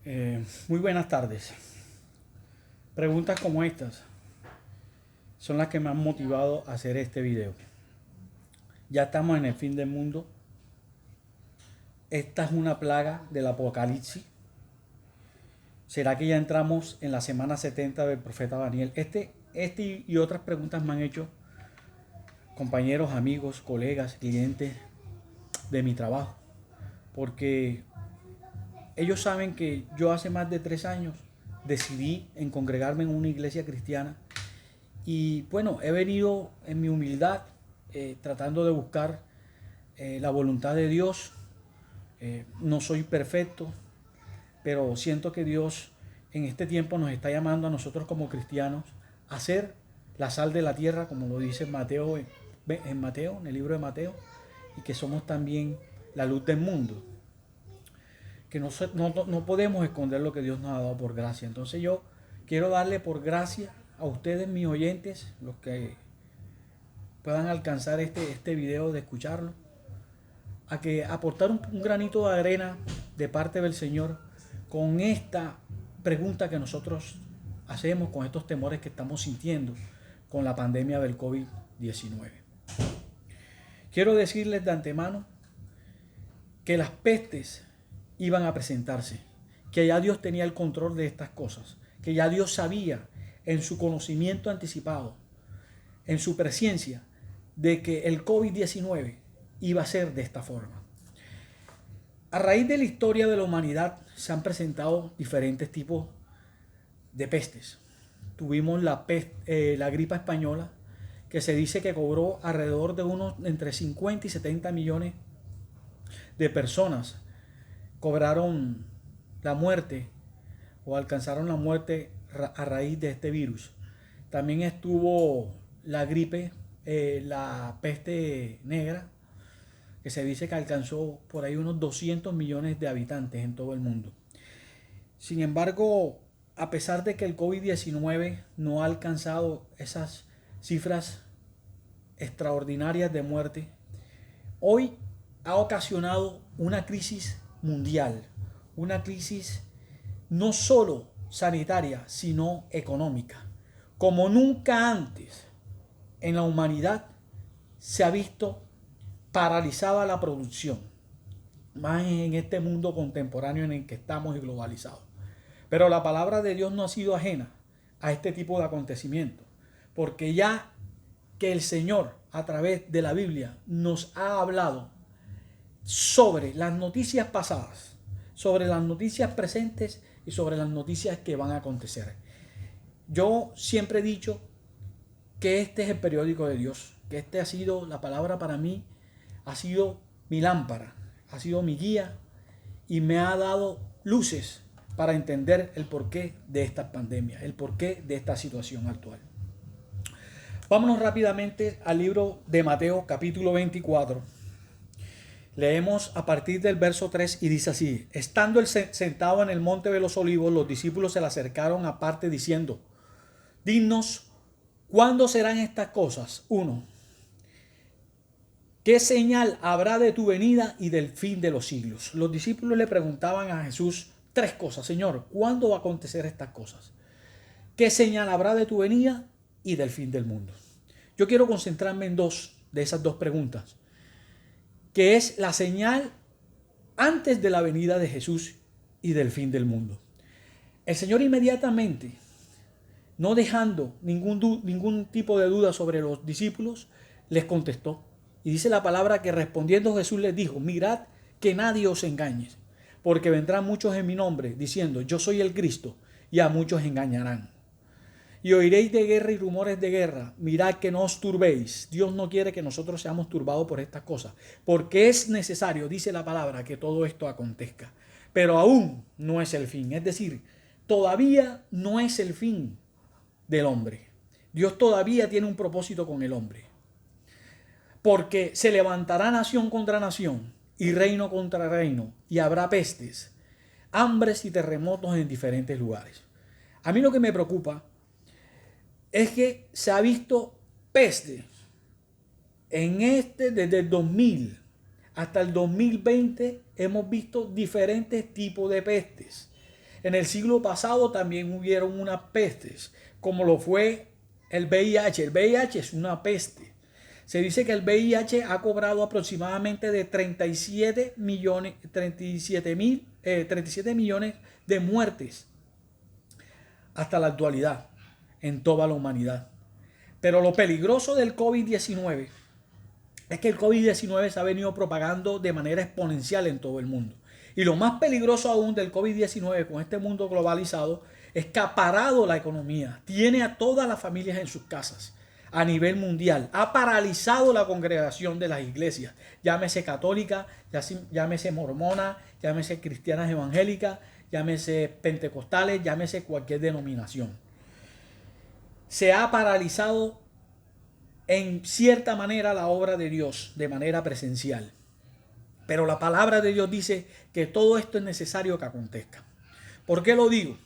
Muy buenas tardes. Preguntas como estas son las que me han motivado a hacer este video. Ya estamos en el fin del mundo. Esta es una plaga del apocalipsis. ¿Será que ya entramos en la semana 70 del profeta Daniel? Este y otras preguntas me han hecho compañeros, amigos, colegas, clientes de mi trabajo. Porque ellos saben que yo hace más de 3 años decidí en congregarme en una iglesia cristiana. Y bueno, he venido en mi humildad tratando de buscar la voluntad de Dios. No soy perfecto, pero siento que Dios en este tiempo nos está llamando a nosotros como cristianos a ser la sal de la tierra, como lo dice Mateo, en el libro de Mateo, y que somos también la luz del mundo. Que no podemos esconder lo que Dios nos ha dado por gracia. Entonces yo quiero darle por gracia a ustedes, mis oyentes, los que puedan alcanzar este video de escucharlo, a que aportar un granito de arena de parte del Señor con esta pregunta que nosotros hacemos, con estos temores que estamos sintiendo con la pandemia del COVID-19. Quiero decirles de antemano que las pestes iban a presentarse, que ya Dios tenía el control de estas cosas, que ya Dios sabía en su conocimiento anticipado, en su presencia, de que el COVID-19 iba a ser de esta forma. A raíz de la historia de la humanidad se han presentado diferentes tipos de pestes. Tuvimos la gripa española, que se dice que cobró alrededor de unos entre 50 y 70 millones de personas. Cobraron la muerte o alcanzaron la muerte a raíz de este virus. También estuvo la gripe, la peste negra, que se dice que alcanzó por ahí unos 200 millones de habitantes en todo el mundo. Sin embargo, a pesar de que el COVID-19 no ha alcanzado esas cifras extraordinarias de muerte, hoy ha ocasionado una crisis mundial, una crisis no solo sanitaria, sino económica. Como nunca antes en la humanidad se ha visto paralizada la producción, más en este mundo contemporáneo en el que estamos y globalizados. Pero la palabra de Dios no ha sido ajena a este tipo de acontecimientos, porque ya que el Señor a través de la Biblia nos ha hablado sobre las noticias pasadas, sobre las noticias presentes y sobre las noticias que van a acontecer. Yo siempre he dicho que este es el periódico de Dios, que este ha sido, la palabra para mí, ha sido mi lámpara, ha sido mi guía y me ha dado luces para entender el porqué de esta pandemia, el porqué de esta situación actual. Vámonos rápidamente al libro de Mateo, capítulo 24. Leemos a partir del verso 3 y dice así: estando él sentado en el monte de los olivos, los discípulos se le acercaron aparte diciendo: dinos, ¿cuándo serán estas cosas? 1. ¿Qué señal habrá de tu venida y del fin de los siglos? Los discípulos le preguntaban a Jesús 3 cosas. Señor, ¿cuándo va a acontecer estas cosas? ¿Qué señal habrá de tu venida y del fin del mundo? Yo quiero concentrarme en dos de esas dos preguntas, que es la señal antes de la venida de Jesús y del fin del mundo. El Señor inmediatamente, no dejando ningún tipo de duda sobre los discípulos, les contestó. Y dice la palabra que respondiendo Jesús les dijo: mirad que nadie os engañe, porque vendrán muchos en mi nombre diciendo: yo soy el Cristo, y a muchos engañarán. Y oiréis de guerra y rumores de guerra. Mirad que no os turbéis. Dios no quiere que nosotros seamos turbados por estas cosas, porque es necesario, dice la palabra, que todo esto acontezca. Pero aún no es el fin. Es decir, todavía no es el fin del hombre. Dios todavía tiene un propósito con el hombre. Porque se levantará nación contra nación y reino contra reino, y habrá pestes, hambres y terremotos en diferentes lugares. A mí lo que me preocupa es que se ha visto peste desde el 2000 hasta el 2020 hemos visto diferentes tipos de pestes. En el siglo pasado también hubieron unas pestes, como lo fue el VIH. El VIH es una peste. Se dice que el VIH ha cobrado aproximadamente de 37 millones de muertes hasta la actualidad en toda la humanidad. Pero lo peligroso del COVID-19 es que el COVID-19 se ha venido propagando de manera exponencial en todo el mundo. Y lo más peligroso aún del COVID-19 con este mundo globalizado es que ha parado la economía, tiene a todas las familias en sus casas a nivel mundial, ha paralizado la congregación de las iglesias, llámese católica, llámese mormona, llámese cristianas evangélicas, llámese pentecostales, llámese cualquier denominación. Se ha paralizado en cierta manera la obra de Dios de manera presencial. Pero la palabra de Dios dice que todo esto es necesario que acontezca. ¿Por qué lo digo?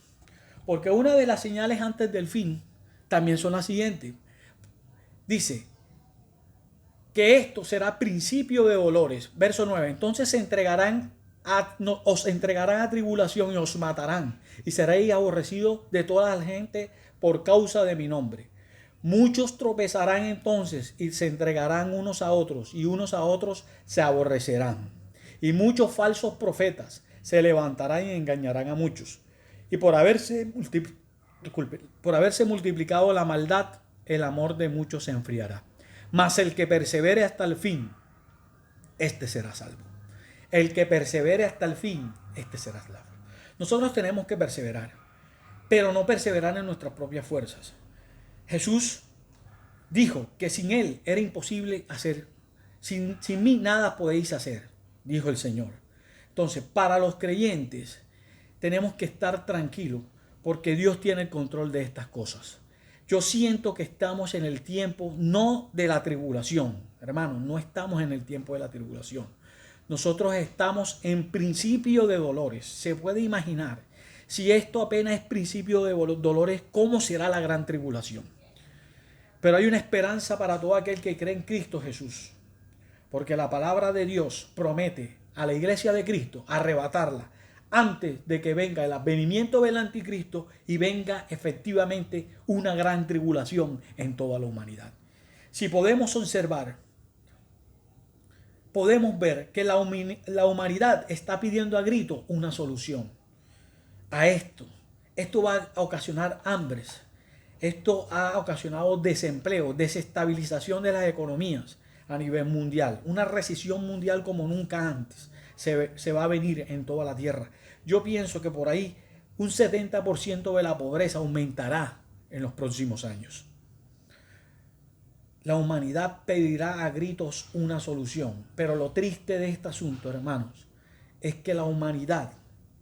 Porque una de las señales antes del fin también son las siguientes. Dice que esto será principio de dolores. Verso 9. Entonces os entregarán a tribulación y os matarán. Y seréis aborrecidos de toda la gente por causa de mi nombre. Muchos tropezarán entonces y se entregarán unos a otros, y unos a otros se aborrecerán. Y muchos falsos profetas se levantarán y engañarán a muchos. Y por haberse multiplicado la maldad, el amor de muchos se enfriará. Mas el que persevere hasta el fin, este será salvo. El que persevere hasta el fin, este será salvo. Nosotros tenemos que perseverar, pero no perseverar en nuestras propias fuerzas. Jesús dijo que sin Él era imposible hacer, sin mí nada podéis hacer, dijo el Señor. Entonces, para los creyentes, tenemos que estar tranquilos porque Dios tiene el control de estas cosas. Yo siento que estamos en el tiempo no de la tribulación, hermanos, no estamos en el tiempo de la tribulación. Nosotros estamos en principio de dolores. Se puede imaginar, si esto apenas es principio de dolores, ¿cómo será la gran tribulación? Pero hay una esperanza para todo aquel que cree en Cristo Jesús. Porque la palabra de Dios promete a la iglesia de Cristo arrebatarla antes de que venga el advenimiento del anticristo y venga efectivamente una gran tribulación en toda la humanidad. Si podemos observar, podemos ver que la humanidad está pidiendo a grito una solución a esto. Esto va a ocasionar hambres. Esto ha ocasionado desempleo, desestabilización de las economías a nivel mundial. Una recesión mundial como nunca antes se va a venir en toda la tierra. Yo pienso que por ahí un 70% de la pobreza aumentará en los próximos años. La humanidad pedirá a gritos una solución. Pero lo triste de este asunto, hermanos, es que la humanidad,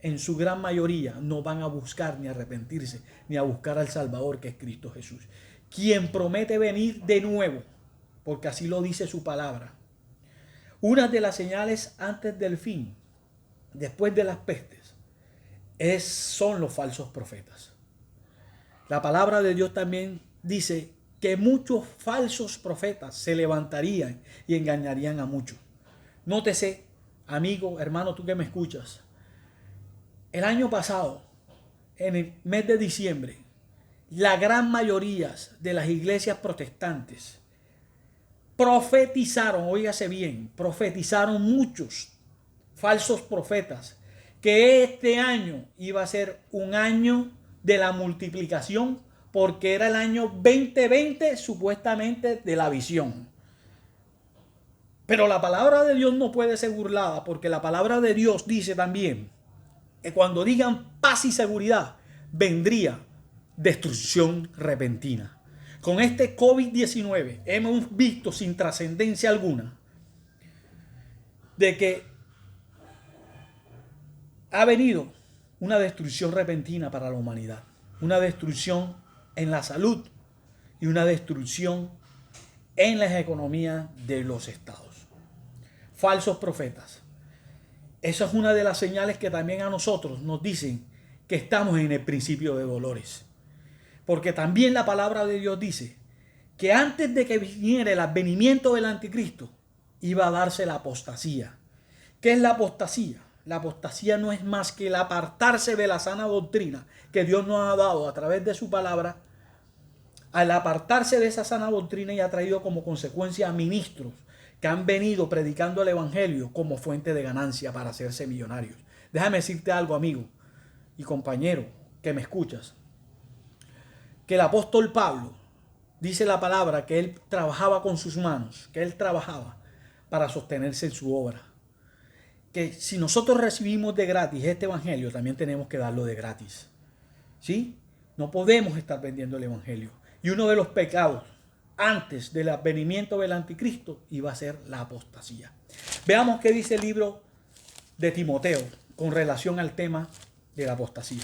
en su gran mayoría, no van a buscar ni a arrepentirse, ni a buscar al Salvador, que es Cristo Jesús, quien promete venir de nuevo, porque así lo dice su palabra. Una de las señales antes del fin, después de las pestes, son los falsos profetas. La palabra de Dios también dice que muchos falsos profetas se levantarían y engañarían a muchos. Nótese, amigo, hermano, tú que me escuchas, el año pasado, en el mes de diciembre, la gran mayoría de las iglesias protestantes profetizaron, óigase bien, profetizaron muchos falsos profetas que este año iba a ser un año de la multiplicación porque era el año 2020 supuestamente de la visión. Pero la palabra de Dios no puede ser burlada porque la palabra de Dios dice también que cuando digan paz y seguridad vendría destrucción repentina. Con este COVID-19 hemos visto sin trascendencia alguna de que ha venido una destrucción repentina para la humanidad, una destrucción en la salud y una destrucción en las economías de los estados. Falsos profetas. Esa es una de las señales que también a nosotros nos dicen que estamos en el principio de dolores. Porque también la palabra de Dios dice que antes de que viniera el advenimiento del anticristo, iba a darse la apostasía. ¿Qué es la apostasía? La apostasía no es más que el apartarse de la sana doctrina que Dios nos ha dado a través de su palabra. Al apartarse de esa sana doctrina y ha traído como consecuencia a ministros que han venido predicando el evangelio como fuente de ganancia para hacerse millonarios. Déjame decirte algo, amigo y compañero que me escuchas, que el apóstol Pablo dice la palabra que él trabajaba con sus manos, que él trabajaba para sostenerse en su obra. Que si nosotros recibimos de gratis este evangelio, también tenemos que darlo de gratis. ¿Sí? No podemos estar vendiendo el evangelio. Y uno de los pecados antes del advenimiento del anticristo iba a ser la apostasía. Veamos qué dice el libro de Timoteo con relación al tema de la apostasía.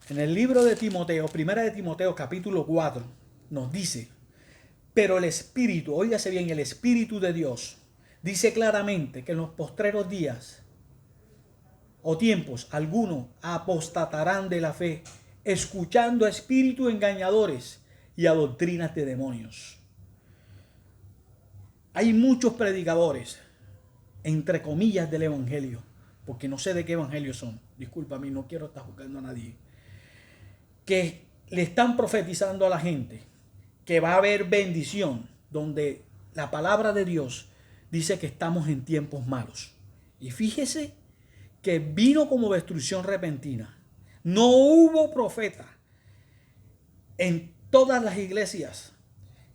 En el libro de Timoteo, primera de Timoteo capítulo 4, nos dice: pero el Espíritu, óigase bien, el Espíritu de Dios dice claramente que en los postreros días o tiempos algunos apostatarán de la fe, escuchando a espíritus engañadores y a doctrinas de demonios. Hay muchos predicadores, entre comillas, del evangelio, porque no sé de qué evangelio son, discúlpame, no quiero estar juzgando a nadie, que le están profetizando a la gente que va a haber bendición, donde la palabra de Dios dice que estamos en tiempos malos. Y fíjese que vino como destrucción repentina. No hubo profeta en todas las iglesias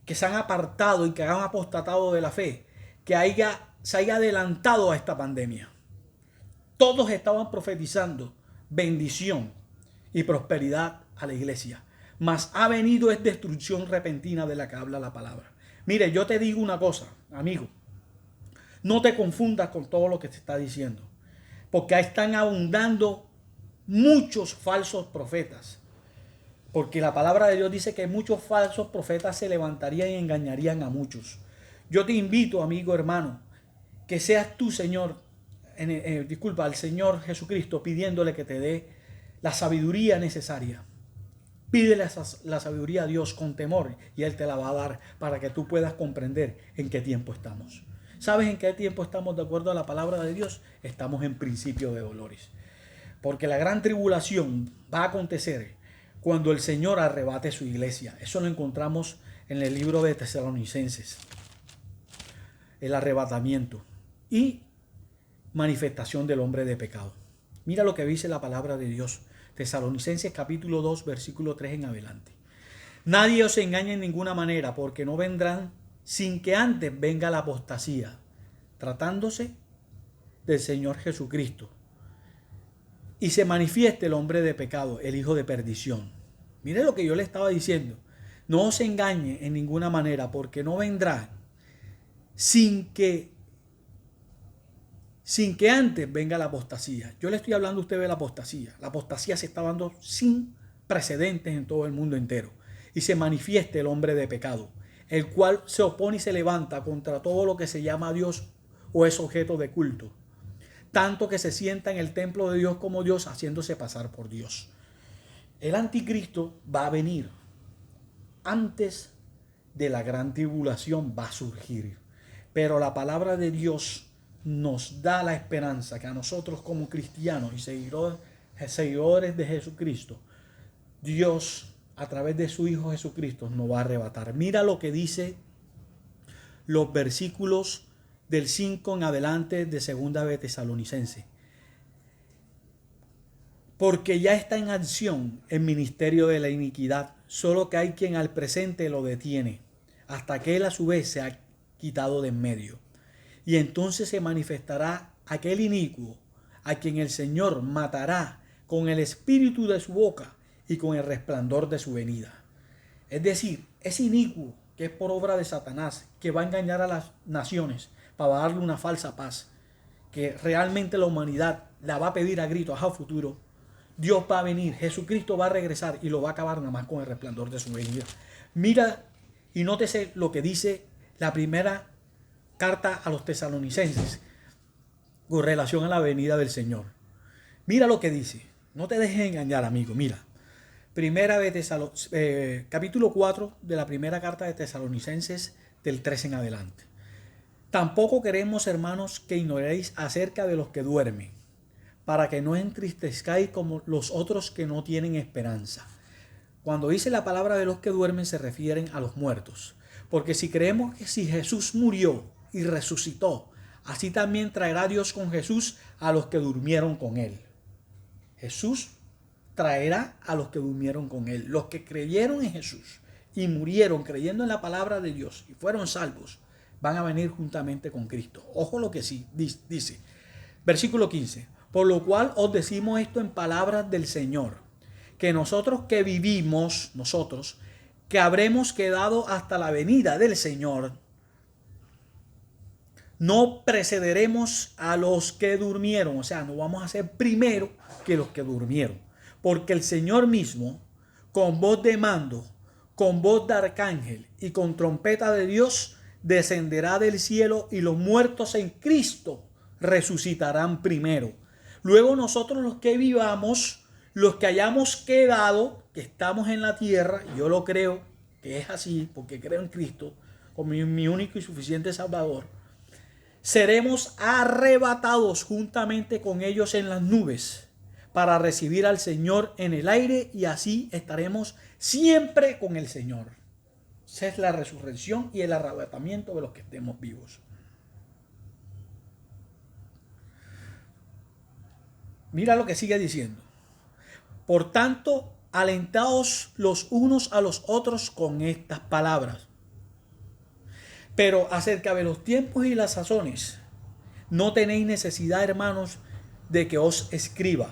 que se han apartado y que han apostatado de la fe, que se haya adelantado a esta pandemia. Todos estaban profetizando bendición y prosperidad a la iglesia. Mas ha venido es destrucción repentina de la que habla la palabra. Mire, yo te digo una cosa, amigo. No te confundas con todo lo que te está diciendo. Porque ahí están abundando muchos falsos profetas. Porque la palabra de Dios dice que muchos falsos profetas se levantarían y engañarían a muchos. Yo te invito, amigo, hermano, que seas tú, Señor, al Señor Jesucristo, pidiéndole que te dé la sabiduría necesaria. Pídele la sabiduría a Dios con temor y Él te la va a dar para que tú puedas comprender en qué tiempo estamos. ¿Sabes en qué tiempo estamos de acuerdo a la palabra de Dios? Estamos en principio de dolores. Porque la gran tribulación va a acontecer cuando el Señor arrebate su iglesia. Eso lo encontramos en el libro de Tesalonicenses. El arrebatamiento y manifestación del hombre de pecado. Mira lo que dice la palabra de Dios. Tesalonicenses capítulo 2, versículo 3 en adelante. Nadie os engañe en ninguna manera, porque no vendrán sin que antes venga la apostasía, tratándose del Señor Jesucristo, y se manifieste el hombre de pecado, el hijo de perdición. Mire lo que yo le estaba diciendo. No os engañe en ninguna manera, porque no vendrá sin que antes venga la apostasía. Yo le estoy hablando a usted de la apostasía. La apostasía se está dando sin precedentes en todo el mundo entero. Y se manifieste el hombre de pecado, el cual se opone y se levanta contra todo lo que se llama Dios o es objeto de culto. Tanto que se sienta en el templo de Dios como Dios, haciéndose pasar por Dios. El anticristo va a venir. Antes de la gran tribulación va a surgir. Pero la palabra de Dios nos da la esperanza que a nosotros como cristianos y seguidores de Jesucristo, Dios a través de su Hijo Jesucristo nos va a arrebatar. Mira lo que dice los versículos del 5 en adelante de segunda de Tesalonicenses. Porque ya está en acción el ministerio de la iniquidad, solo que hay quien al presente lo detiene, hasta que él a su vez se ha quitado de en medio. Y entonces se manifestará aquel inicuo, a quien el Señor matará con el espíritu de su boca y con el resplandor de su venida. Es decir, ese inicuo que es por obra de Satanás, que va a engañar a las naciones para darle una falsa paz, que realmente la humanidad la va a pedir a gritos a futuro. Dios va a venir, Jesucristo va a regresar y lo va a acabar nada más con el resplandor de su venida. Mira y nótese lo que dice la primera carta a los tesalonicenses con relación a la venida del Señor. Mira lo que dice. No te dejes engañar, amigo. Mira. Capítulo 4 de la primera carta de Tesalonicenses, del 3 en adelante. Tampoco queremos, hermanos, que ignoréis acerca de los que duermen, para que no entristezcáis como los otros que no tienen esperanza. Cuando dice la palabra de los que duermen se refieren a los muertos. Porque si creemos que si Jesús murió y resucitó, así también traerá Dios con Jesús a los que durmieron con él. Jesús traerá a los que durmieron con él. Los que creyeron en Jesús y murieron creyendo en la palabra de Dios y fueron salvos, van a venir juntamente con Cristo. Ojo lo que sí dice. Versículo 15. Por lo cual os decimos esto en palabras del Señor, que nosotros que vivimos, nosotros, que habremos quedado hasta la venida del Señor, no precederemos a los que durmieron. O sea, no vamos a ser primero que los que durmieron. Porque el Señor mismo, con voz de mando, con voz de arcángel y con trompeta de Dios, descenderá del cielo y los muertos en Cristo resucitarán primero. Luego nosotros los que vivamos, los que hayamos quedado, que estamos en la tierra, yo lo creo que es así, porque creo en Cristo como mi único y suficiente Salvador, seremos arrebatados juntamente con ellos en las nubes para recibir al Señor en el aire y así estaremos siempre con el Señor. Esa es la resurrección y el arrebatamiento de los que estemos vivos. Mira lo que sigue diciendo. Por tanto, alentaos los unos a los otros con estas palabras. Pero acerca de los tiempos y las sazones, no tenéis necesidad, hermanos, de que os escriba,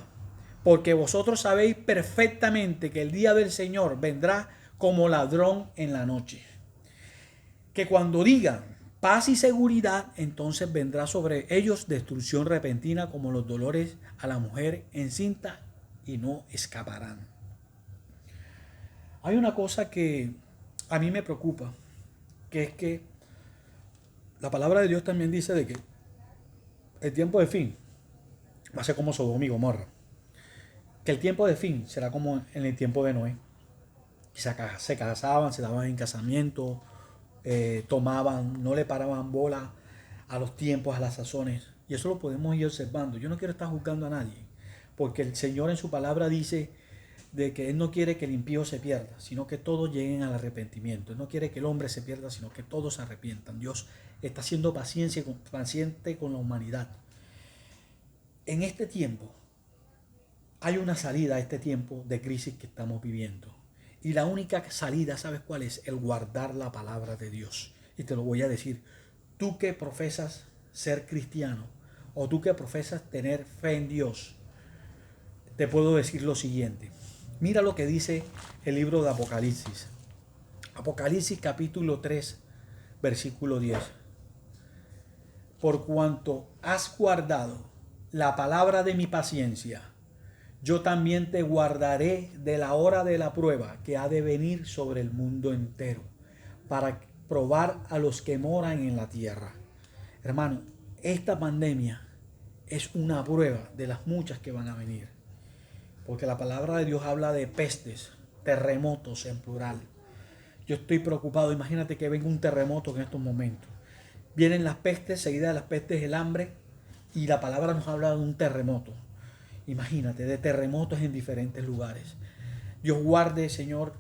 porque vosotros sabéis perfectamente que el día del Señor vendrá como ladrón en la noche. Que cuando digan paz y seguridad, entonces vendrá sobre ellos destrucción repentina como los dolores a la mujer encinta y no escaparán. Hay una cosa que a mí me preocupa, que es que la palabra de Dios también dice de que el tiempo de fin va a ser como Sodoma y Gomorra. Que el tiempo de fin será como en el tiempo de Noé. Se casaban, se daban en casamiento, tomaban, no le paraban bola a los tiempos, a las sazones. Y eso lo podemos ir observando. Yo no quiero estar juzgando a nadie, porque el Señor en su palabra dice de que Él no quiere que el impío se pierda, sino que todos lleguen al arrepentimiento. Él no quiere que el hombre se pierda, sino que todos se arrepientan. Dios está siendo paciente con la humanidad. En este tiempo hay una salida a este tiempo de crisis que estamos viviendo. Y la única salida, ¿sabes cuál es? El guardar la palabra de Dios. Y te lo voy a decir. Tú que profesas ser cristiano o tú que profesas tener fe en Dios, te puedo decir lo siguiente. Mira lo que dice el libro de Apocalipsis. Apocalipsis capítulo 3, versículo 10. Por cuanto has guardado la palabra de mi paciencia, yo también te guardaré de la hora de la prueba que ha de venir sobre el mundo entero, para probar a los que moran en la tierra. Hermano, esta pandemia es una prueba de las muchas que van a venir. Porque la palabra de Dios habla de pestes, terremotos en plural. Yo estoy preocupado. Imagínate que venga un terremoto en estos momentos. Vienen las pestes, seguida de las pestes el hambre, y la palabra nos habla de un terremoto. Imagínate, de terremotos en diferentes lugares. Dios guarde, Señor,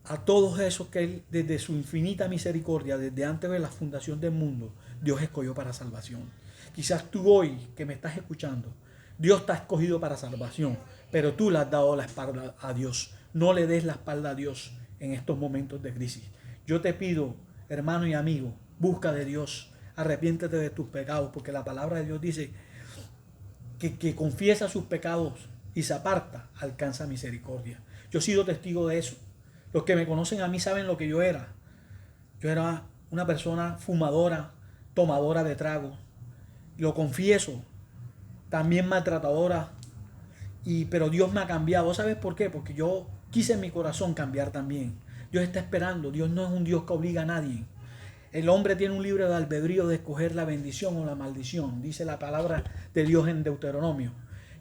a todos esos que Él, desde su infinita misericordia, desde antes de la fundación del mundo, Dios escogió para salvación. Quizás tú hoy, que me estás escuchando, Dios te ha escogido para salvación, pero tú le has dado la espalda a Dios. No le des la espalda a Dios en estos momentos de crisis. Yo te pido, hermano y amigo, busca de Dios, arrepiéntete de tus pecados, porque la palabra de Dios dice que confiesa sus pecados y se aparta, alcanza misericordia. Yo he sido testigo de eso. Los que me conocen a mí saben lo que yo era. Yo era una persona fumadora, tomadora de trago. Lo confieso. También maltratadora. Pero Dios me ha cambiado. ¿Sabes por qué? Porque yo quise en mi corazón cambiar también. Dios está esperando. Dios no es un Dios que obliga a nadie. El hombre tiene un libre albedrío de escoger la bendición o la maldición. Dice la palabra de Dios en Deuteronomio.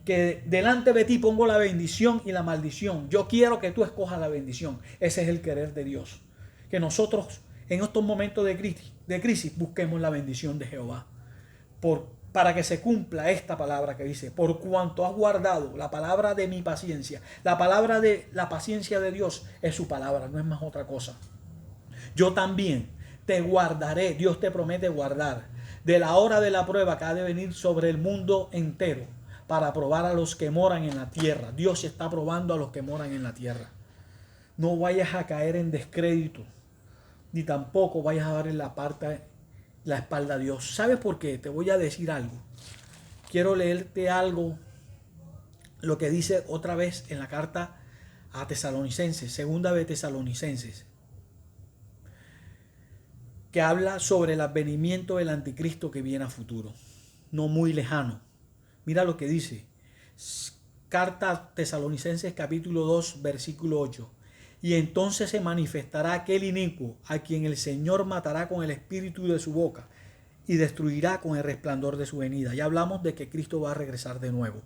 Que delante de ti pongo la bendición y la maldición. Yo quiero que tú escojas la bendición. Ese es el querer de Dios. Que nosotros en estos momentos de crisis, busquemos la bendición de Jehová. Para que se cumpla esta palabra que dice, por cuanto has guardado la palabra de mi paciencia. La palabra de la paciencia de Dios es su palabra, no es más otra cosa. Yo también te guardaré, Dios te promete guardar de la hora de la prueba que ha de venir sobre el mundo entero para probar a los que moran en la tierra. Dios está probando a los que moran en la tierra. No vayas a caer en descrédito, ni tampoco vayas a darle la espalda a Dios. ¿Sabes por qué? Te voy a decir algo. Quiero leerte algo, lo que dice otra vez en la carta a Tesalonicenses, segunda de Tesalonicenses, que habla sobre el advenimiento del anticristo que viene a futuro, no muy lejano. Mira lo que dice. Carta a Tesalonicenses capítulo 2, versículo 8. Y entonces se manifestará aquel inicuo a quien el Señor matará con el espíritu de su boca y destruirá con el resplandor de su venida. Ya hablamos de que Cristo va a regresar de nuevo.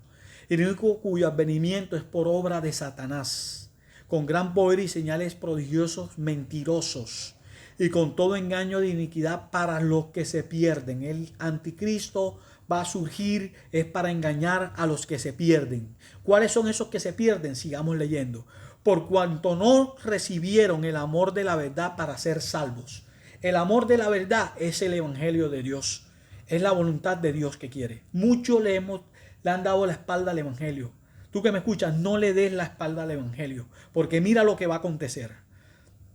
El inicuo cuyo advenimiento es por obra de Satanás, con gran poder y señales prodigiosos, mentirosos, y con todo engaño de iniquidad para los que se pierden. El anticristo va a surgir, es para engañar a los que se pierden. ¿Cuáles son esos que se pierden? Sigamos leyendo. Por cuanto no recibieron el amor de la verdad para ser salvos. El amor de la verdad es el evangelio de Dios. Es la voluntad de Dios que quiere. Muchos le han dado la espalda al evangelio. Tú que me escuchas, no le des la espalda al evangelio, porque mira lo que va a acontecer.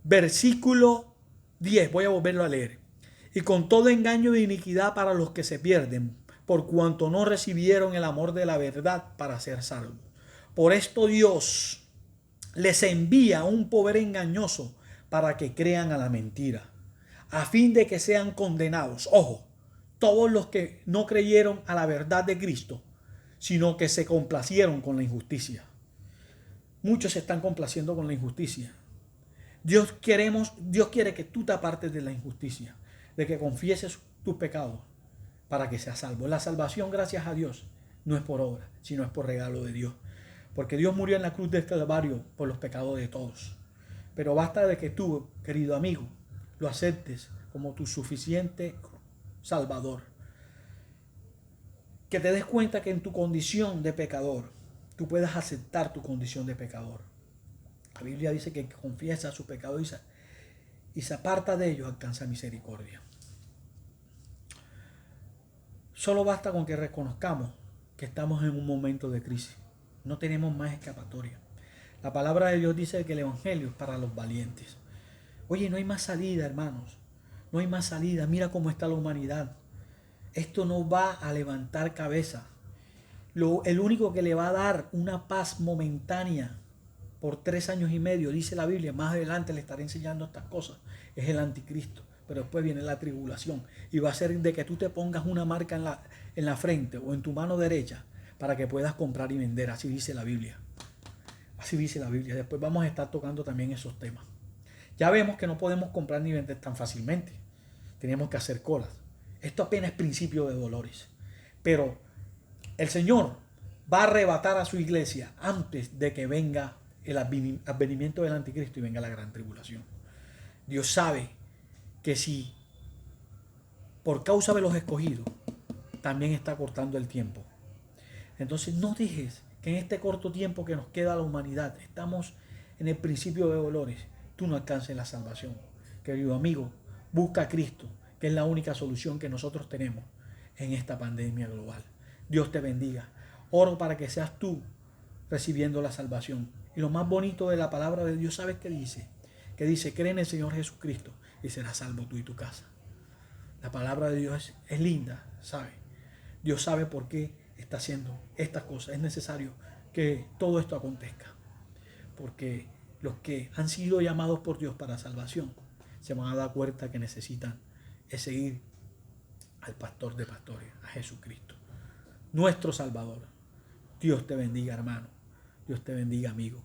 Versículo 10, voy a volverlo a leer. Y con todo engaño de iniquidad para los que se pierden, por cuanto no recibieron el amor de la verdad para ser salvos. Por esto Dios les envía un poder engañoso para que crean a la mentira, a fin de que sean condenados. Ojo, todos los que no creyeron a la verdad de Cristo, sino que se complacieron con la injusticia. Muchos se están complaciendo con la injusticia. Dios quiere que tú te apartes de la injusticia, de que confieses tus pecados para que seas salvo. La salvación, gracias a Dios, no es por obra, sino es por regalo de Dios. Porque Dios murió en la cruz del Calvario por los pecados de todos. Pero basta de que tú, querido amigo, lo aceptes como tu suficiente Salvador. Que te des cuenta que en tu condición de pecador, tú puedas aceptar tu condición de pecador. La Biblia dice que confiesa su pecado y se aparta de ellos, alcanza misericordia. Solo basta con que reconozcamos que estamos en un momento de crisis. No tenemos más escapatoria. La palabra de Dios dice que el evangelio es para los valientes. Oye, no hay más salida, hermanos. No hay más salida. Mira cómo está la humanidad. Esto no va a levantar cabeza. El único que le va a dar una paz momentánea por 3 años y medio, dice la Biblia, más adelante le estaré enseñando estas cosas, es el anticristo. Pero después viene la tribulación y va a ser de que tú te pongas una marca en la frente o en tu mano derecha para que puedas comprar y vender. Así dice la Biblia. Así dice la Biblia. Después vamos a estar tocando también esos temas. Ya vemos que no podemos comprar ni vender tan fácilmente. Tenemos que hacer colas. Esto apenas es principio de dolores. Pero el Señor va a arrebatar a su iglesia antes de que venga el advenimiento del anticristo y venga la gran tribulación. Dios sabe que si por causa de los escogidos también está cortando el tiempo. Entonces no dejes que en este corto tiempo que nos queda a la humanidad, estamos en el principio de dolores, tú no alcances la salvación. Querido amigo, busca a Cristo, que es la única solución que nosotros tenemos en esta pandemia global. Dios te bendiga. Oro para que seas tú recibiendo la salvación. Y lo más bonito de la palabra de Dios, ¿sabes qué dice? Que dice, cree en el Señor Jesucristo y serás salvo tú y tu casa. La palabra de Dios es linda, ¿sabe? Dios sabe por qué está haciendo estas cosas. Es necesario que todo esto acontezca. Porque los que han sido llamados por Dios para salvación se van a dar cuenta que necesitan seguir al pastor de pastores, a Jesucristo, nuestro Salvador. Dios te bendiga, hermano. Dios te bendiga, amigo.